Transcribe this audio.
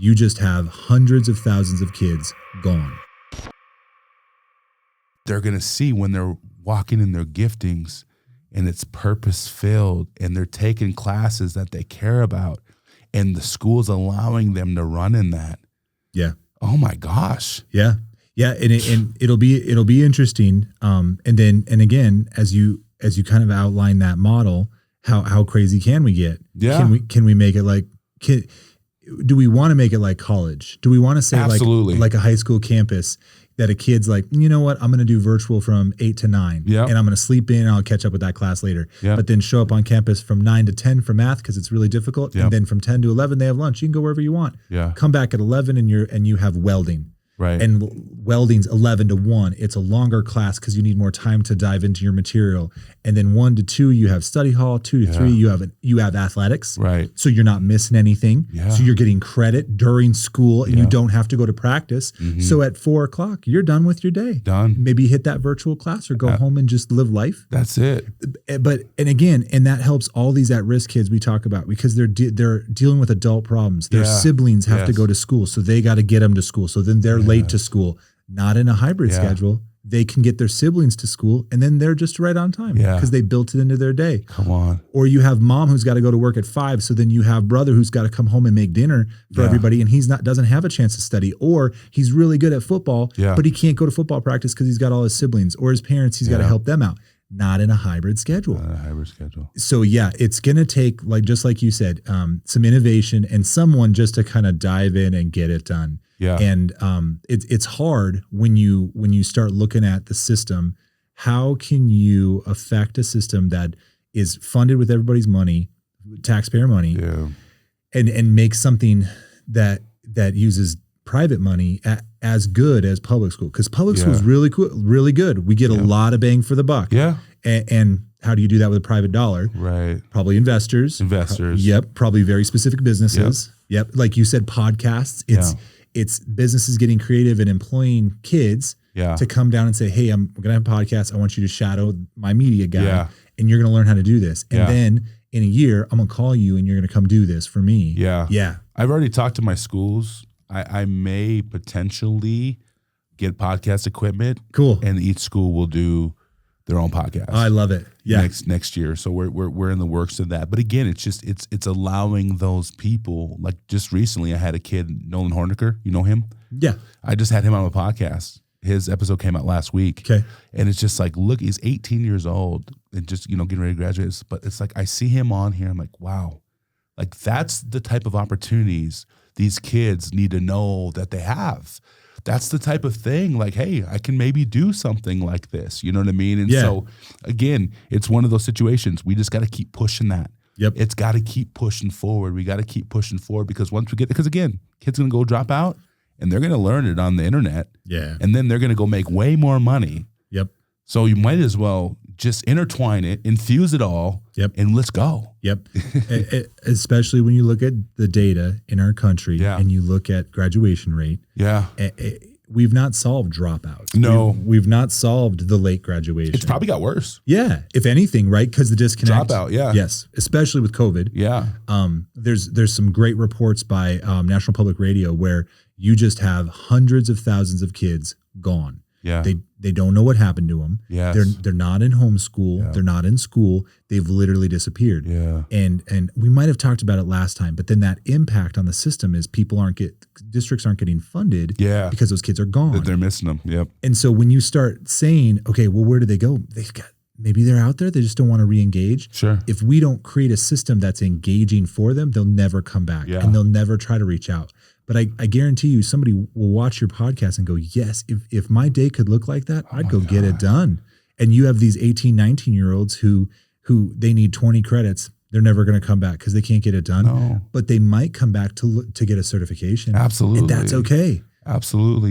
You just have hundreds of thousands of kids gone. They're going to see when they're walking in their giftings and it's purpose filled and they're taking classes that they care about and the school's allowing them to run in that. Yeah. Oh my gosh. Yeah. Yeah. And it'll be interesting. And again, as you kind of outline that model, how crazy can we get? Yeah. Can we make it like, do we want to make it like college? Do we want to say Absolutely. like a high school campus that a kid's like, you know what, I'm going to do virtual from 8 to 9 Yep. and I'm going to sleep in and I'll catch up with that class later. Yep. But then show up on campus from 9 to 10 for math because it's really difficult. Yep. And then from 10 to 11, they have lunch. You can go wherever you want. Yeah. Come back at 11 and you have welding. Right. And welding's 11 to 1. It's a longer class because you need more time to dive into your material. And then 1 to 2, you have study hall. 2 to 3, you have athletics. Right. So you're not missing anything. Yeah. So you're getting credit during school and you don't have to go to practice. Mm-hmm. So at 4 o'clock, you're done with your day. Done. Maybe hit that virtual class or go home and just live life. That's it. But that helps all these at-risk kids we talk about because they're dealing with adult problems. Their siblings have to go to school, so they got to get them to school. So then they're late to school. Not in a hybrid schedule. They can get their siblings to school, and then they're just right on time because they built it into their day. Come on. Or you have mom who's got to go to work at 5, so then you have brother who's got to come home and make dinner for everybody, and doesn't have a chance to study. Or he's really good at football, but he can't go to football practice because he's got all his siblings or his parents. He's got to help them out. Not in a hybrid schedule. Not in a hybrid schedule. So it's going to take, just like you said, some innovation and someone just to kind of dive in and get it done. Yeah. And it's hard when you start looking at the system. How can you affect a system that is funded with everybody's money, taxpayer money, and make something that uses private money as good as public school? Because public school is really cool, really good. We get a lot of bang for the buck. Yeah. And how do you do that with a private dollar? Right. Probably investors. Yep. Probably very specific businesses. Yep. Like you said, podcasts. It's businesses getting creative and employing kids to come down and say, hey, we're going to have a podcast. I want you to shadow my media guy and you're going to learn how to do this. And then in a year, I'm going to call you and you're going to come do this for me. Yeah. Yeah. I've already talked to my schools. I may potentially get podcast equipment. Cool. And each school will do their own podcast. I love it. Yeah. Next year. So we're in the works of that. But again, it's allowing those people, like just recently I had a kid, Nolan Horniker. You know him? Yeah. I just had him on a podcast. His episode came out last week. Okay. And it's just like, look, he's 18 years old and just, getting ready to graduate. But it's like, I see him on here. I'm like, wow, like that's the type of opportunities these kids need to know that they have. That's the type of thing like, hey, I can maybe do something like this. You know what I mean? And so again, it's one of those situations. We just got to keep pushing that. Yep. It's got to keep pushing forward. We got to keep pushing forward because because again, kids going to go drop out and they're going to learn it on the internet. Yeah. And then they're going to go make way more money. Yep. So you might as well just intertwine it, infuse it all, and let's go. Yep. Especially when you look at the data in our country and you look at graduation rate. Yeah. We've not solved dropouts. No. We've not solved the late graduation. It's probably got worse. Yeah. If anything, right? Because the disconnect. Dropout, yeah. Yes. Especially with COVID. Yeah. There's some great reports by National Public Radio where you just have hundreds of thousands of kids gone. Yeah. They don't know what happened to them. Yes. They're not in homeschool. Yeah. They're not in school. They've literally disappeared. Yeah. And we might have talked about it last time, but then that impact on the system is districts aren't getting funded because those kids are gone. They're missing them. Yep. And so when you start saying, okay, well, where do they go? Maybe they're out there. They just don't want to re-engage. Sure. If we don't create a system that's engaging for them, they'll never come back and they'll never try to reach out. But I guarantee you somebody will watch your podcast and go, yes, if my day could look like that, I'd go get it done. And you have these 18, 19-year-olds who they need 20 credits. They're never going to come back because they can't get it done. No. But they might come back to get a certification. Absolutely. And that's okay. Absolutely.